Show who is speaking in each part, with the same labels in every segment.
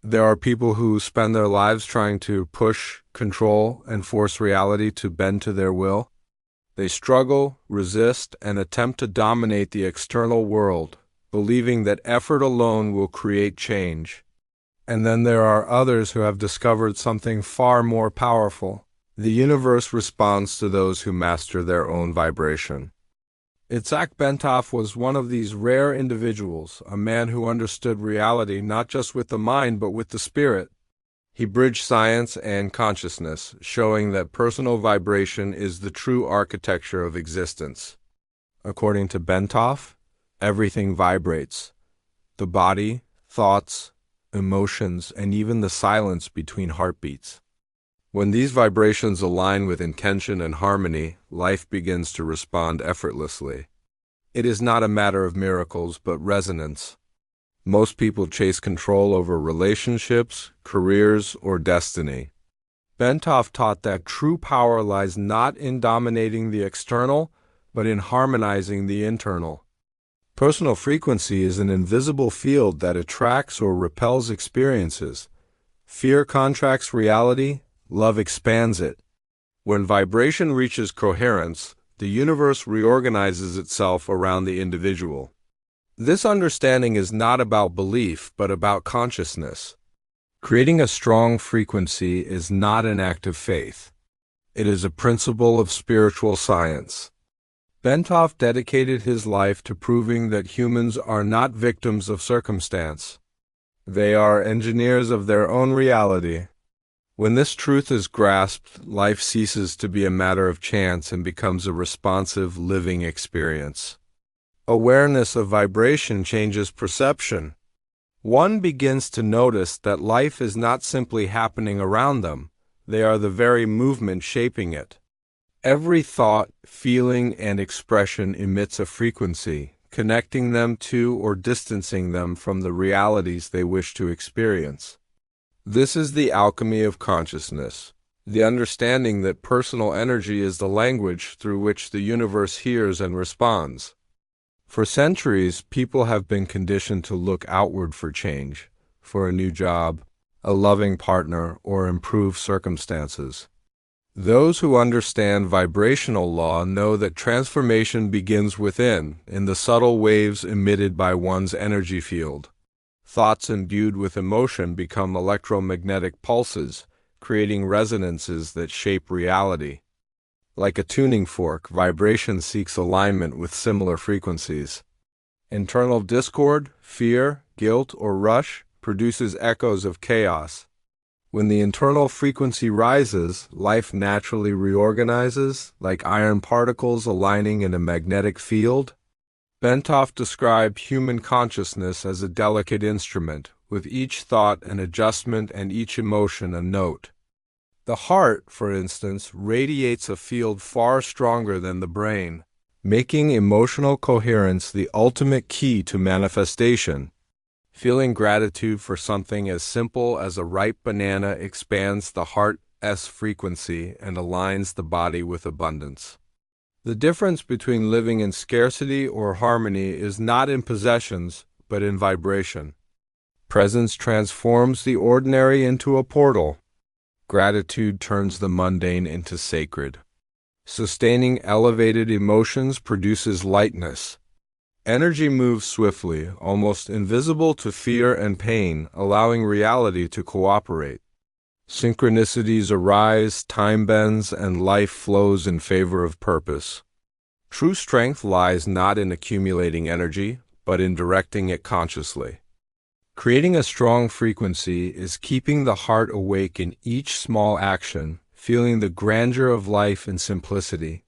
Speaker 1: There are people who spend their lives trying to push, control, and force reality to bend to their will. They struggle, resist, and attempt to dominate the external world, believing that effort alone will create change. And then there are others who have discovered something far more powerful. The universe responds to those who master their own vibration. Itzhak Bentov was one of these rare individuals, a man who understood reality not just with the mind but with the spirit. He bridged science and consciousness, showing that personal vibration is the true architecture of existence. According to Bentov, everything vibrates. The body, thoughts, emotions, and even the silence between heartbeats. When these vibrations align with intention and harmony, life begins to respond effortlessly. It is not a matter of miracles, but resonance. Most people chase control over relationships, careers, or destiny. Bentov taught that true power lies not in dominating the external, but in harmonizing the internal. Personal frequency is an invisible field that attracts or repels experiences. Fear contracts reality, love expands it. When vibration reaches coherence, the universe reorganizes itself around the individual. This understanding is not about belief, but about consciousness. Creating a strong frequency is not an act of faith. It is a principle of spiritual science. Bentov dedicated his life to proving that humans are not victims of circumstance. They are engineers of their own reality. When this truth is grasped, life ceases to be a matter of chance and becomes a responsive, living experience. Awareness of vibration changes perception. One begins to notice that life is not simply happening around them, they are the very movement shaping it. Every thought, feeling, and expression emits a frequency, connecting them to or distancing them from the realities they wish to experience. This is the alchemy of consciousness, the understanding that personal energy is the language through which the universe hears and responds. For centuries, people have been conditioned to look outward for change, for a new job, a loving partner, or improved circumstances. Those who understand vibrational law know that transformation begins within, in the subtle waves emitted by one's energy field. Thoughts imbued with emotion become electromagnetic pulses, creating resonances that shape reality. Like a tuning fork, vibration seeks alignment with similar frequencies. Internal discord, fear, guilt, or rush produces echoes of chaos. When the internal frequency rises, life naturally reorganizes, like iron particles aligning in a magnetic field. Bentov described human consciousness as a delicate instrument, with each thought an adjustment and each emotion a note. The heart, for instance, radiates a field far stronger than the brain, making emotional coherence the ultimate key to manifestation. Feeling gratitude for something as simple as a ripe banana expands the heart's frequency and aligns the body with abundance. The difference between living in scarcity or harmony is not in possessions, but in vibration. Presence transforms the ordinary into a portal. Gratitude turns the mundane into sacred. Sustaining elevated emotions produces lightness. Energy moves swiftly, almost invisible to fear and pain, allowing reality to cooperate. Synchronicities arise, time bends, and life flows in favor of purpose. True strength lies not in accumulating energy, but in directing it consciously. Creating a strong frequency is keeping the heart awake in each small action, feeling the grandeur of life in simplicity.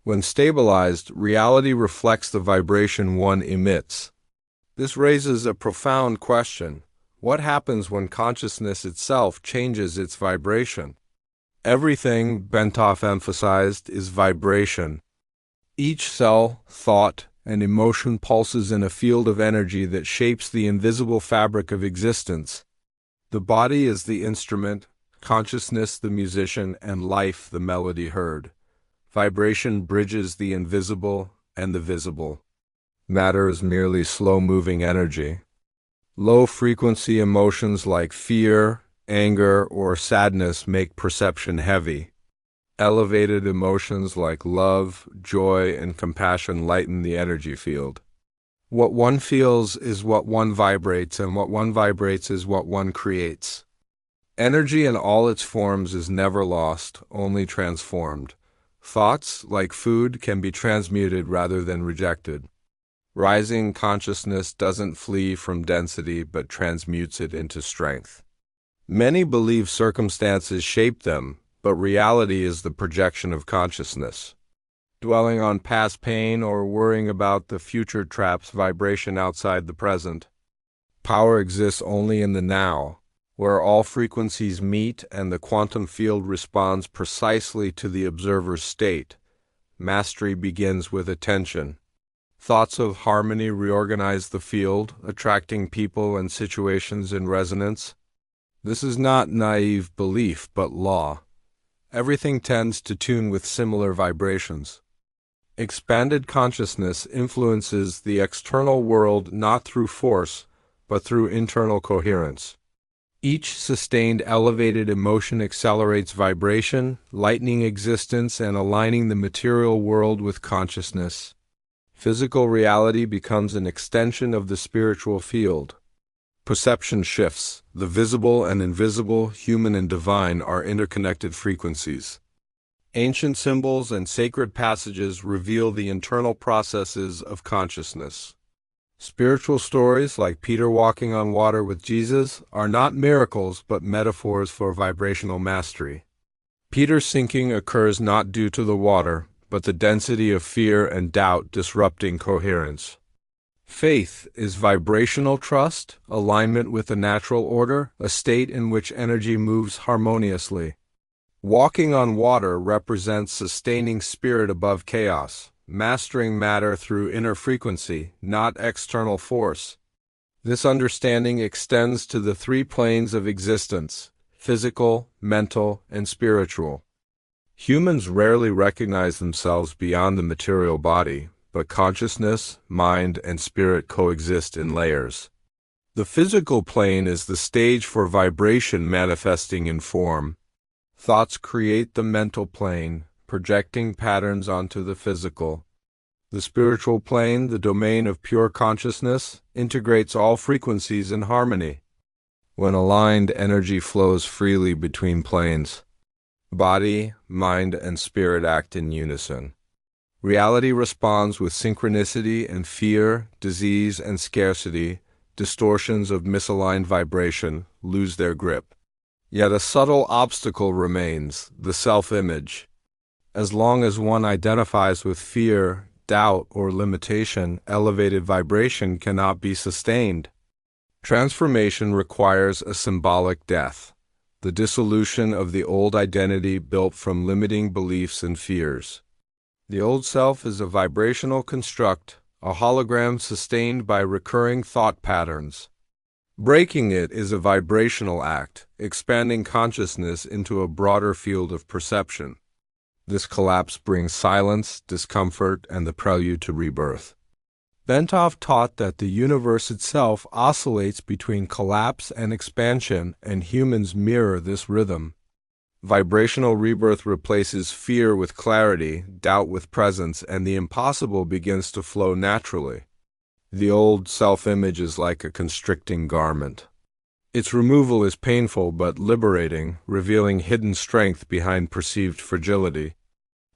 Speaker 1: When stabilized, reality reflects the vibration one emits. This raises a profound question. What happens when consciousness itself changes its vibration? Everything, Bentov emphasized, is vibration. Each cell, thought, and emotion pulses in a field of energy that shapes the invisible fabric of existence. The body is the instrument, consciousness the musician, and life the melody heard. Vibration bridges the invisible and the visible. Matter is merely slow-moving energy. Low-frequency emotions like fear, anger, or sadness make perception heavy. Elevated emotions like love, joy, and compassion lighten the energy field. What one feels is what one vibrates, and what one vibrates is what one creates. Energy in all its forms is never lost, only transformed. Thoughts, like food, can be transmuted rather than rejected. Rising consciousness doesn't flee from density but transmutes it into strength. Many believe circumstances shape them, but reality is the projection of consciousness. Dwelling on past pain or worrying about the future traps vibration outside the present. Power exists only in the now, where all frequencies meet and the quantum field responds precisely to the observer's state. Mastery begins with attention. Thoughts of harmony reorganize the field, attracting people and situations in resonance. This is not naive belief, but law. Everything tends to tune with similar vibrations. Expanded consciousness influences the external world not through force, but through internal coherence. Each sustained elevated emotion accelerates vibration, lightening existence and aligning the material world with consciousness. Physical reality becomes an extension of the spiritual field. Perception shifts. The visible and invisible, human and divine, are interconnected frequencies. Ancient symbols and sacred passages reveal the internal processes of consciousness. Spiritual stories, like Peter walking on water with Jesus, are not miracles but metaphors for vibrational mastery. Peter's sinking occurs not due to the water, but the density of fear and doubt disrupting coherence. Faith is vibrational trust, alignment with the natural order, a state in which energy moves harmoniously. Walking on water represents sustaining spirit above chaos, mastering matter through inner frequency, not external force. This understanding extends to the three planes of existence: physical, mental, and spiritual. Humans rarely recognize themselves beyond the material body, but consciousness, mind, and spirit coexist in layers. The physical plane is the stage for vibration manifesting in form. Thoughts create the mental plane, projecting patterns onto the physical. The spiritual plane, the domain of pure consciousness, integrates all frequencies in harmony. When aligned, energy flows freely between planes. Body, mind, and spirit act in unison. Reality responds with synchronicity, and fear, disease, and scarcity, distortions of misaligned vibration, lose their grip. Yet a subtle obstacle remains: the self-image. As long as one identifies with fear, doubt, or limitation, elevated vibration cannot be sustained. Transformation requires a symbolic death, the dissolution of the old identity built from limiting beliefs and fears. The old self is a vibrational construct, a hologram sustained by recurring thought patterns. Breaking it is a vibrational act, expanding consciousness into a broader field of perception. This collapse brings silence, discomfort, and the prelude to rebirth. Bentov taught that the universe itself oscillates between collapse and expansion, and humans mirror this rhythm. Vibrational rebirth replaces fear with clarity, doubt with presence, and the impossible begins to flow naturally. The old self-image is like a constricting garment. Its removal is painful but liberating, revealing hidden strength behind perceived fragility.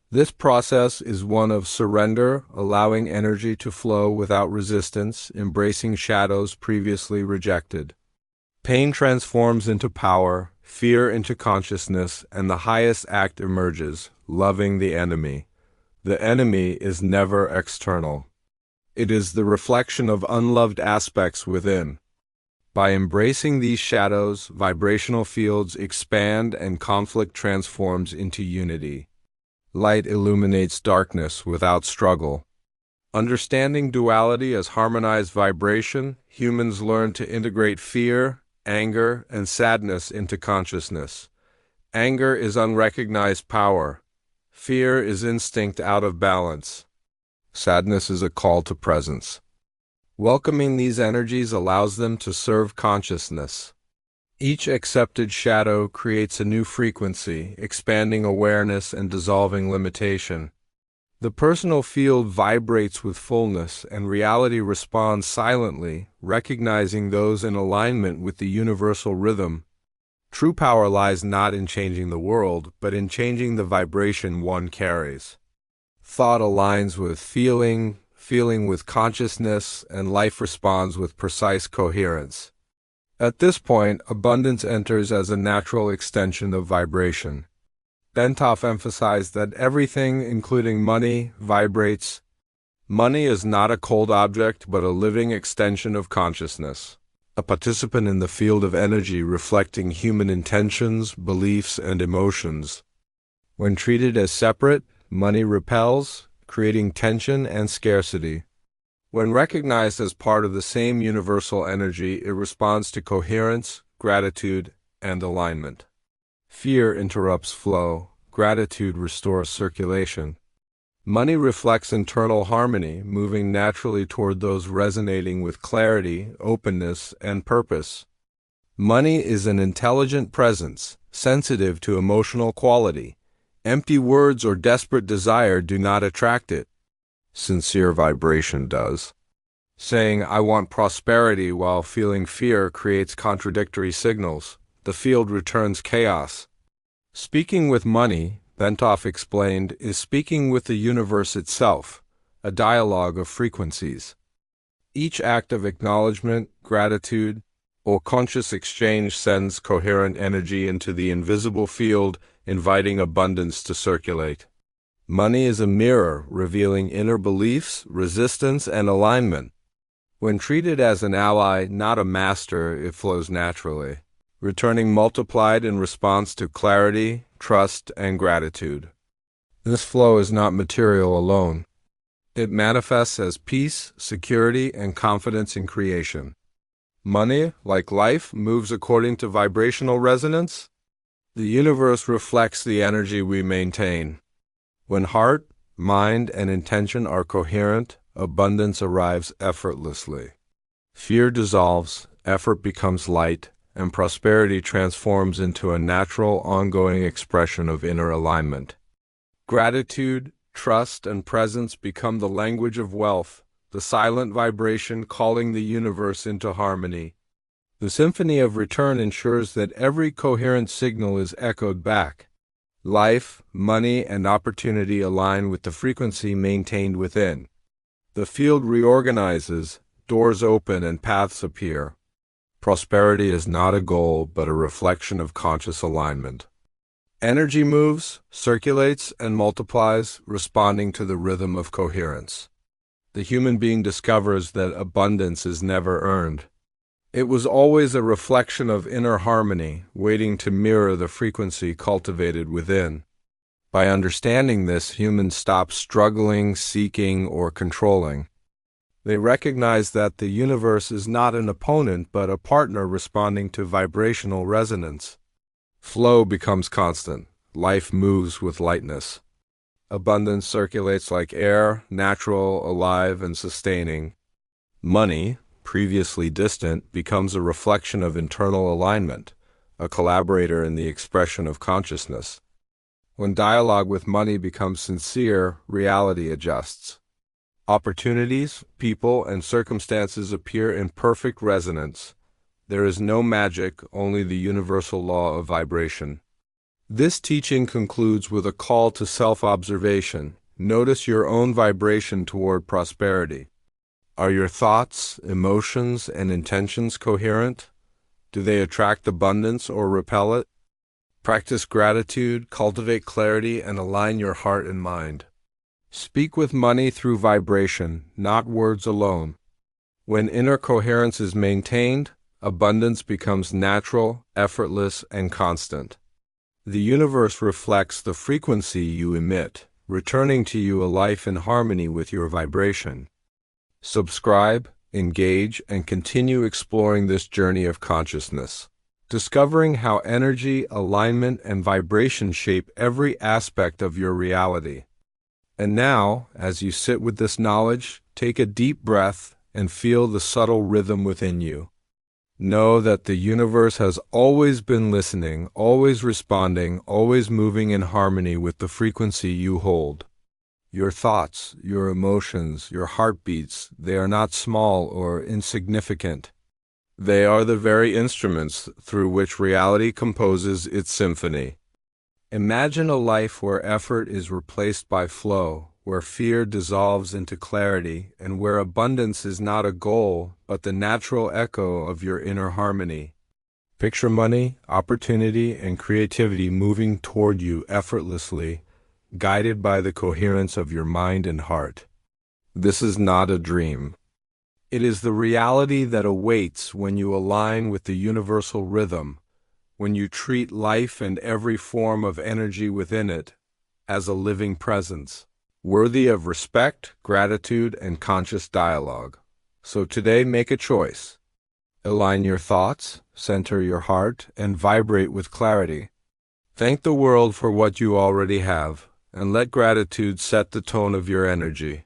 Speaker 1: This process is one of surrender, allowing energy to flow without resistance, embracing shadows previously rejected. Pain transforms into power, fear into consciousness, and the highest act emerges, loving the enemy. The enemy is never external. It is the reflection of unloved aspects within. By embracing these shadows, vibrational fields expand and conflict transforms into unity. Light illuminates darkness without struggle. Understanding duality as harmonized vibration, humans learn to integrate fear, anger, and sadness into consciousness. Anger is unrecognized power. Fear is instinct out of balance. Sadness is a call to presence. Welcoming these energies allows them to serve consciousness. Each accepted shadow creates a new frequency, expanding awareness and dissolving limitation. The personal field vibrates with fullness, and reality responds silently, recognizing those in alignment with the universal rhythm. True power lies not in changing the world, but in changing the vibration one carries. Thought aligns with feeling, feeling with consciousness, and life responds with precise coherence. At this point, abundance enters as a natural extension of vibration. Bentov emphasized that everything, including money, vibrates. Money is not a cold object, but a living extension of consciousness, a participant in the field of energy reflecting human intentions, beliefs, and emotions. When treated as separate, money repels, creating tension and scarcity. When recognized as part of the same universal energy, it responds to coherence, gratitude, and alignment. Fear interrupts flow. Gratitude restores circulation. Money reflects internal harmony, moving naturally toward those resonating with clarity, openness, and purpose. Money is an intelligent presence, sensitive to emotional quality. Empty words or desperate desire do not attract it. Sincere vibration does. Saying, "I want prosperity," while feeling fear creates contradictory signals. The field returns chaos. Speaking with money, Bentov explained, is speaking with the universe itself, a dialogue of frequencies. Each act of acknowledgement, gratitude, or conscious exchange sends coherent energy into the invisible field, inviting abundance to circulate. Money is a mirror, revealing inner beliefs, resistance, and alignment. When treated as an ally, not a master, it flows naturally, returning multiplied in response to clarity, trust, and gratitude. This flow is not material alone. It manifests as peace, security, and confidence in creation. Money, like life, moves according to vibrational resonance. The universe reflects the energy we maintain. When heart, mind, and intention are coherent, abundance arrives effortlessly. Fear dissolves, effort becomes light, and prosperity transforms into a natural, ongoing expression of inner alignment. Gratitude, trust, and presence become the language of wealth, the silent vibration calling the universe into harmony. The symphony of return ensures that every coherent signal is echoed back. Life, money, and opportunity align with the frequency maintained within. The field reorganizes, doors open, and paths appear. Prosperity is not a goal, but a reflection of conscious alignment. Energy moves, circulates, and multiplies, responding to the rhythm of coherence. The human being discovers that abundance is never earned. It was always a reflection of inner harmony, waiting to mirror the frequency cultivated within. By understanding this, humans stop struggling, seeking, or controlling. They recognize that the universe is not an opponent, but a partner responding to vibrational resonance. Flow becomes constant. Life moves with lightness. Abundance circulates like air, natural, alive, and sustaining. Money, previously distant, becomes a reflection of internal alignment, a collaborator in the expression of consciousness. When dialogue with money becomes sincere, reality adjusts. Opportunities, people, and circumstances appear in perfect resonance. There is no magic, only the universal law of vibration. This teaching concludes with a call to self-observation. Notice your own vibration toward prosperity. Are your thoughts, emotions, and intentions coherent? Do they attract abundance or repel it? Practice gratitude, cultivate clarity, and align your heart and mind. Speak with money through vibration, not words alone. When inner coherence is maintained, abundance becomes natural, effortless, and constant. The universe reflects the frequency you emit, returning to you a life in harmony with your vibration. Subscribe, engage, and continue exploring this journey of consciousness, discovering how energy, alignment, and vibration shape every aspect of your reality. And now, as you sit with this knowledge, take a deep breath and feel the subtle rhythm within you. Know that the universe has always been listening, always responding, always moving in harmony with the frequency you hold. Your thoughts, your emotions, your heartbeats, they are not small or insignificant. They are the very instruments through which reality composes its symphony. Imagine a life where effort is replaced by flow, where fear dissolves into clarity, and where abundance is not a goal, but the natural echo of your inner harmony. Picture money, opportunity, and creativity moving toward you effortlessly, guided by the coherence of your mind and heart. This is not a dream. It is the reality that awaits when you align with the universal rhythm, when you treat life and every form of energy within it as a living presence, worthy of respect, gratitude, and conscious dialogue. So today, make a choice. Align your thoughts, center your heart, and vibrate with clarity. Thank the world for what you already have, and let gratitude set the tone of your energy.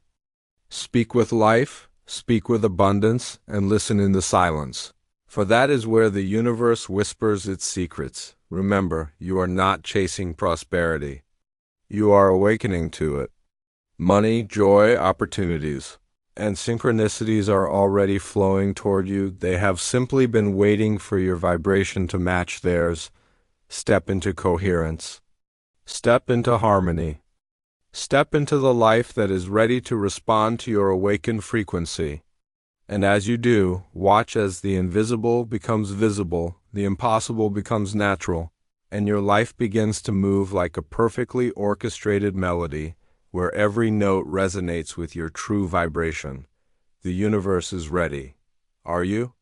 Speaker 1: Speak with life, speak with abundance, and listen in the silence. For that is where the universe whispers its secrets. Remember, you are not chasing prosperity. You are awakening to it. Money, joy, opportunities, and synchronicities are already flowing toward you. They have simply been waiting for your vibration to match theirs. Step into coherence. Step into harmony. Step into the life that is ready to respond to your awakened frequency. And as you do, watch as the invisible becomes visible, the impossible becomes natural, and your life begins to move like a perfectly orchestrated melody, where every note resonates with your true vibration. The universe is ready. Are you?